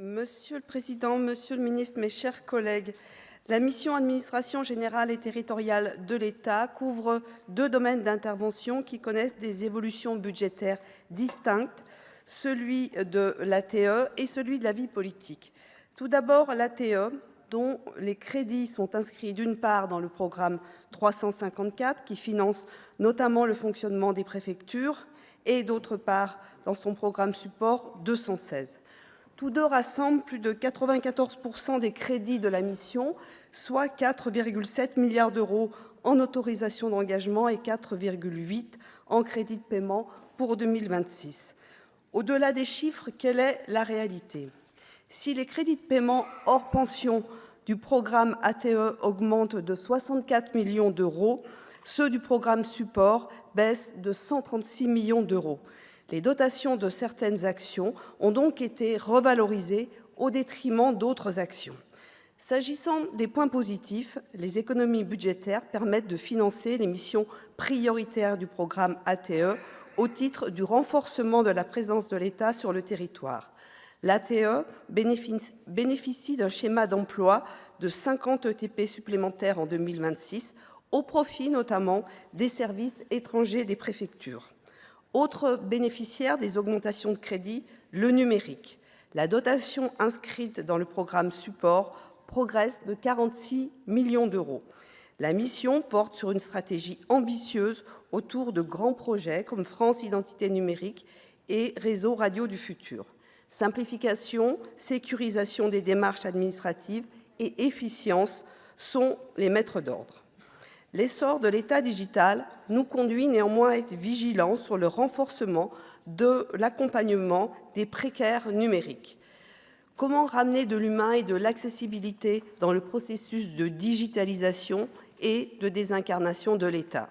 Monsieur le président, monsieur le ministre, mes chers collègues, la mission Administration générale et territoriale de l'État couvre deux domaines d'intervention qui connaissent des évolutions budgétaires distinctes, celui de l'ATE et celui de la vie politique. Tout d'abord, l'ATE, dont les crédits sont inscrits d'une part dans le programme 354, qui finance notamment le fonctionnement des préfectures, et d'autre part dans son programme support 216. Tous deux rassemblent plus de 94% des crédits de la mission, soit 4,7 milliards d'euros en autorisations d'engagement et 4,8 en crédits de paiement pour 2026. Au-delà des chiffres, quelle est la réalité ? Si les crédits de paiement hors pension du programme ATE augmentent de 64 millions d'euros, ceux du programme support baissent de 136 millions d'euros. Les dotations de certaines actions ont donc été revalorisées au détriment d'autres actions. S'agissant des points positifs, les économies budgétaires permettent de financer les missions prioritaires du programme ATE au titre du renforcement de la présence de l'État sur le territoire. L'ATE bénéficie d'un schéma d'emploi de 50 ETP supplémentaires en 2026, au profit notamment des services étrangers des préfectures. Autre bénéficiaire des augmentations de crédits, le numérique. La dotation inscrite dans le programme support progresse de 46 millions d'euros. La mission porte sur une stratégie ambitieuse autour de grands projets comme France Identité Numérique et Réseau Radio du Futur. Simplification, sécurisation des démarches administratives et efficience sont les maîtres d'ordre. L'essor de l'État digital nous conduit néanmoins à être vigilants sur le renforcement de l'accompagnement des précaires numériques. Comment ramener de l'humain et de l'accessibilité dans le processus de digitalisation et de désincarnation de l'État,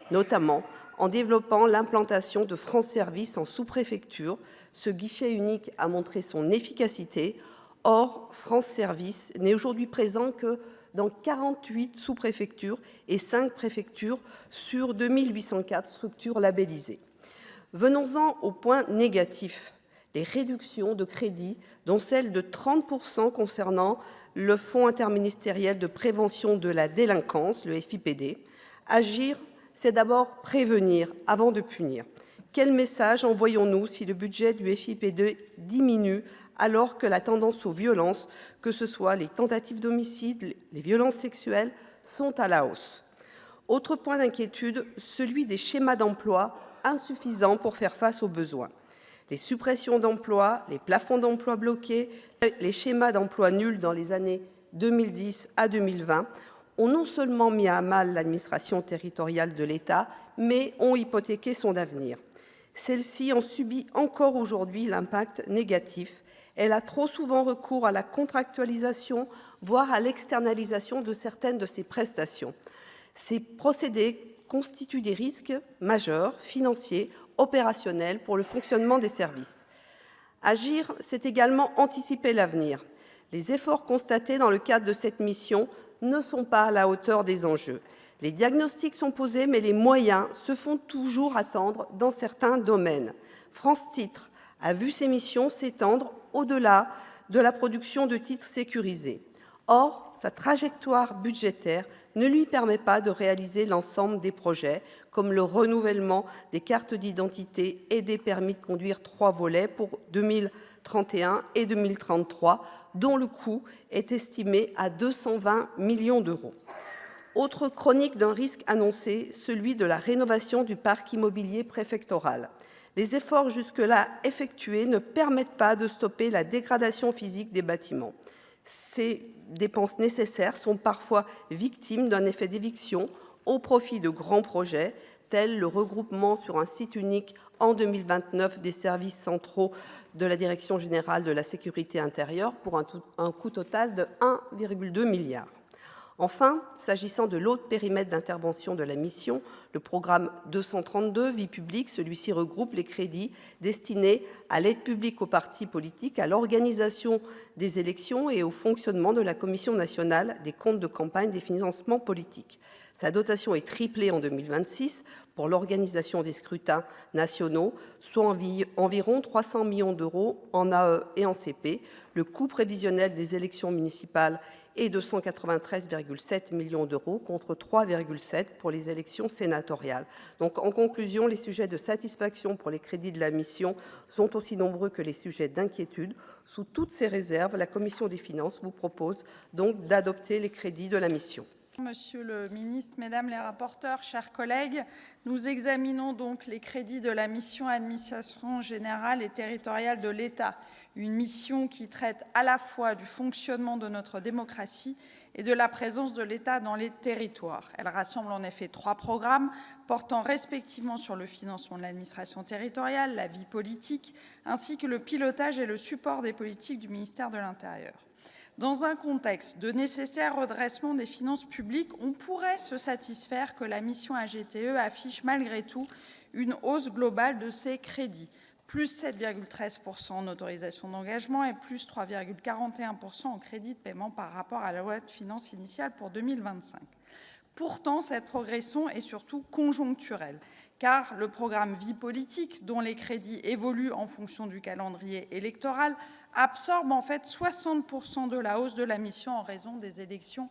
notamment en développant l'implantation de France Service en sous-préfecture. Ce guichet unique a montré son efficacité. Or, France Service n'est aujourd'hui présent que dans 48 sous-préfectures et 5 préfectures sur 2804 structures labellisées. Venons-en au point négatif, les réductions de crédits, dont celle de 30% concernant le Fonds interministériel de prévention de la délinquance, le FIPD. Agir, c'est d'abord prévenir avant de punir. Quel message envoyons-nous si le budget du FIPD diminue alors que la tendance aux violences, que ce soit les tentatives d'homicide, les violences sexuelles, sont à la hausse? Autre point d'inquiétude, celui des schémas d'emploi insuffisants pour faire face aux besoins. Les suppressions d'emplois, les plafonds d'emplois bloqués, les schémas d'emploi nuls dans les années 2010 à 2020 ont non seulement mis à mal l'administration territoriale de l'État, mais ont hypothéqué son avenir. Celle-ci en subit encore aujourd'hui l'impact négatif. Elle a trop souvent recours à la contractualisation, voire à l'externalisation de certaines de ses prestations. Ces procédés constituent des risques majeurs, financiers, opérationnels pour le fonctionnement des services. Agir, c'est également anticiper l'avenir. Les efforts constatés dans le cadre de cette mission ne sont pas à la hauteur des enjeux. Les diagnostics sont posés, mais les moyens se font toujours attendre dans certains domaines. France Titres a vu ses missions s'étendre au-delà de la production de titres sécurisés. Or, sa trajectoire budgétaire ne lui permet pas de réaliser l'ensemble des projets, comme le renouvellement des cartes d'identité et des permis de conduire 3 volets pour 2031 et 2033, dont le coût est estimé à 220 millions d'euros. Autre chronique d'un risque annoncé, celui de la rénovation du parc immobilier préfectoral. Les efforts jusque-là effectués ne permettent pas de stopper la dégradation physique des bâtiments. Ces dépenses nécessaires sont parfois victimes d'un effet d'éviction au profit de grands projets, tels le regroupement sur un site unique en 2029 des services centraux de la Direction générale de la sécurité intérieure pour un coût total de 1,2 milliard. Enfin, s'agissant de l'autre périmètre d'intervention de la mission, le programme 232, Vie publique, celui-ci regroupe les crédits destinés à l'aide publique aux partis politiques, à l'organisation des élections et au fonctionnement de la Commission nationale des comptes de campagne des financements politiques. Sa dotation est triplée en 2026 pour l'organisation des scrutins nationaux, soit environ 300 millions d'euros en AE et en CP. Le coût prévisionnel des élections municipales est de 193,7 millions d'euros contre 3,7 pour les élections sénatoriales. Donc, en conclusion, les sujets de satisfaction pour les crédits de la mission sont aussi nombreux que les sujets d'inquiétude. Sous toutes ces réserves, la Commission des finances vous propose donc d'adopter les crédits de la mission. Monsieur le ministre, mesdames les rapporteurs, chers collègues, nous examinons donc les crédits de la mission Administration générale et territoriale de l'État, une mission qui traite à la fois du fonctionnement de notre démocratie et de la présence de l'État dans les territoires. Elle rassemble en effet 3 programmes portant respectivement sur le financement de l'administration territoriale, la vie politique, ainsi que le pilotage et le support des politiques du ministère de l'Intérieur. Dans un contexte de nécessaire redressement des finances publiques, on pourrait se satisfaire que la mission AGTE affiche malgré tout une hausse globale de ses crédits, plus 7,13% en autorisations d'engagement et plus 3,41% en crédits de paiement par rapport à la loi de finances initiale pour 2025. Pourtant, cette progression est surtout conjoncturelle, car le programme Vie politique, dont les crédits évoluent en fonction du calendrier électoral, absorbe en fait 60% de la hausse de la mission en raison des élections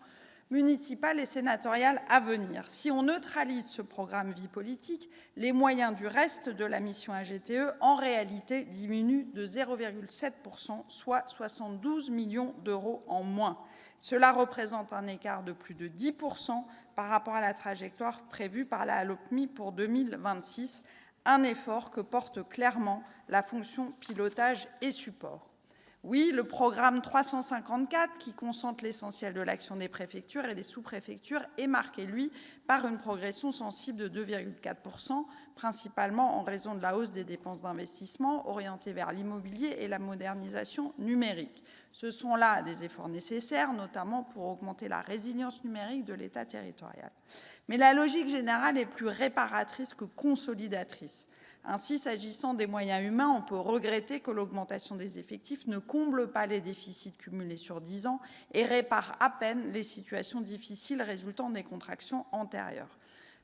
municipales et sénatoriales à venir. Si on neutralise ce programme Vie politique, les moyens du reste de la mission AGTE en réalité diminuent de 0,7%, soit 72 millions d'euros en moins. Cela représente un écart de plus de 10% par rapport à la trajectoire prévue par la Lopmi pour 2026, un effort que porte clairement la fonction pilotage et support. Oui, le programme 354, qui concentre l'essentiel de l'action des préfectures et des sous-préfectures, est marqué, lui, par une progression sensible de 2,4%, principalement en raison de la hausse des dépenses d'investissement orientées vers l'immobilier et la modernisation numérique. Ce sont là des efforts nécessaires, notamment pour augmenter la résilience numérique de l'État territorial. Mais la logique générale est plus réparatrice que consolidatrice. Ainsi, s'agissant des moyens humains, on peut regretter que l'augmentation des effectifs ne comble pas les déficits cumulés sur 10 ans et répare à peine les situations difficiles résultant des contractions antérieures.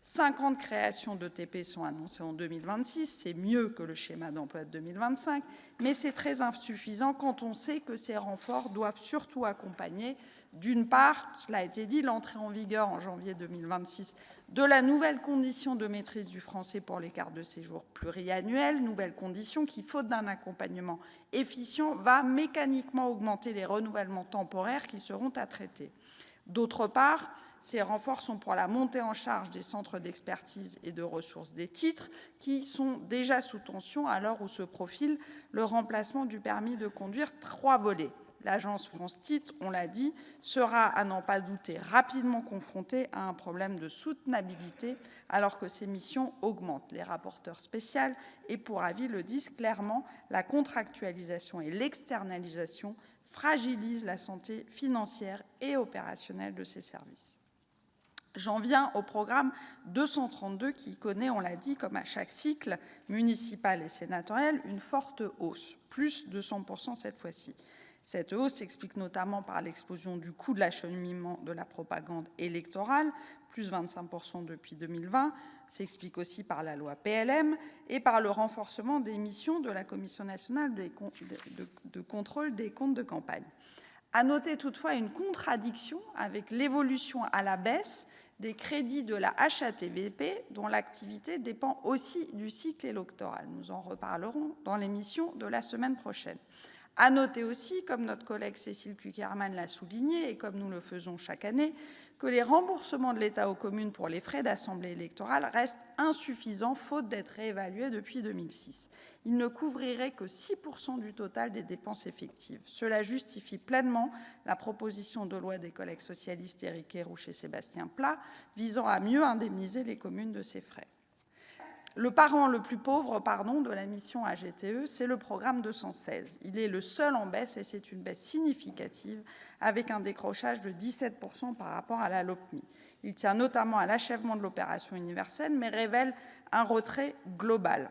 50 créations de TP sont annoncées en 2026, c'est mieux que le schéma d'emploi de 2025, mais c'est très insuffisant quand on sait que ces renforts doivent surtout accompagner, d'une part, cela a été dit, l'entrée en vigueur en janvier 2026 de la nouvelle condition de maîtrise du français pour les cartes de séjour pluriannuelles, nouvelle condition qui, faute d'un accompagnement efficient, va mécaniquement augmenter les renouvellements temporaires qui seront à traiter. D'autre part, ces renforts sont pour la montée en charge des centres d'expertise et de ressources des titres qui sont déjà sous tension à l'heure où se profile le remplacement du permis de conduire 3 volets. L'agence France Titres, on l'a dit, sera, à n'en pas douter, rapidement confrontée à un problème de soutenabilité alors que ses missions augmentent. Les rapporteurs spéciaux et pour avis le disent clairement, la contractualisation et l'externalisation fragilisent la santé financière et opérationnelle de ces services. J'en viens au programme 232 qui connaît, on l'a dit, comme à chaque cycle municipal et sénatorial, une forte hausse, plus de 100% cette fois-ci. Cette hausse s'explique notamment par l'explosion du coût de l'acheminement de la propagande électorale, plus 25% depuis 2020, s'explique aussi par la loi PLM et par le renforcement des missions de la Commission nationale de contrôle des comptes de campagne. À noter toutefois une contradiction avec l'évolution à la baisse des crédits de la HATVP, dont l'activité dépend aussi du cycle électoral. Nous en reparlerons dans l'émission de la semaine prochaine. À noter aussi, comme notre collègue Cécile Cukierman l'a souligné et comme nous le faisons chaque année, que les remboursements de l'État aux communes pour les frais d'assemblée électorale restent insuffisants, faute d'être réévalués depuis 2006. Ils ne couvriraient que 6% du total des dépenses effectives. Cela justifie pleinement la proposition de loi des collègues socialistes Éric Kerrouche et Sébastien Pla visant à mieux indemniser les communes de ces frais. Le parent le plus pauvre de la mission AGTE, c'est le programme 216. Il est le seul en baisse et c'est une baisse significative avec un décrochage de 17% par rapport à la Lopmi. Il tient notamment à l'achèvement de l'opération universelle mais révèle un retrait global.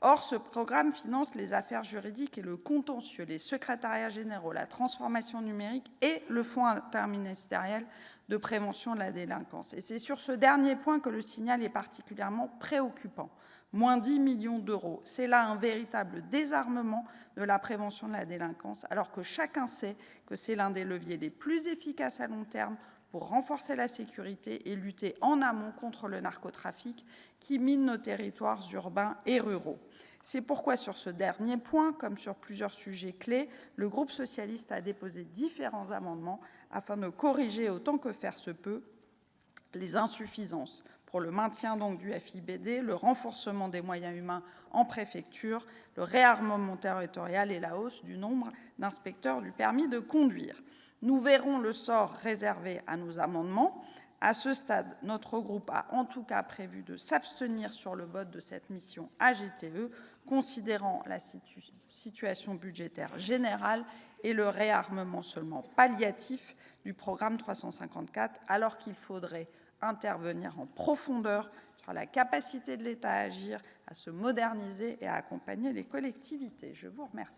Or, ce programme finance les affaires juridiques et le contentieux, les secrétariats généraux, la transformation numérique et le fonds interministériel de prévention de la délinquance. Et c'est sur ce dernier point que le signal est particulièrement préoccupant. Moins 10 millions d'euros, c'est là un véritable désarmement de la prévention de la délinquance, alors que chacun sait que c'est l'un des leviers les plus efficaces à long terme pour renforcer la sécurité et lutter en amont contre le narcotrafic qui mine nos territoires urbains et ruraux. C'est pourquoi, sur ce dernier point, comme sur plusieurs sujets clés, le groupe socialiste a déposé différents amendements afin de corriger autant que faire se peut les insuffisances pour le maintien donc du FIBD, le renforcement des moyens humains en préfecture, le réarmement territorial et la hausse du nombre d'inspecteurs du permis de conduire. Nous verrons le sort réservé à nos amendements. À ce stade, notre groupe a en tout cas prévu de s'abstenir sur le vote de cette mission AGTE, considérant la situation budgétaire générale et le réarmement seulement palliatif du programme 354, alors qu'il faudrait intervenir en profondeur sur la capacité de l'État à agir, à se moderniser et à accompagner les collectivités. Je vous remercie.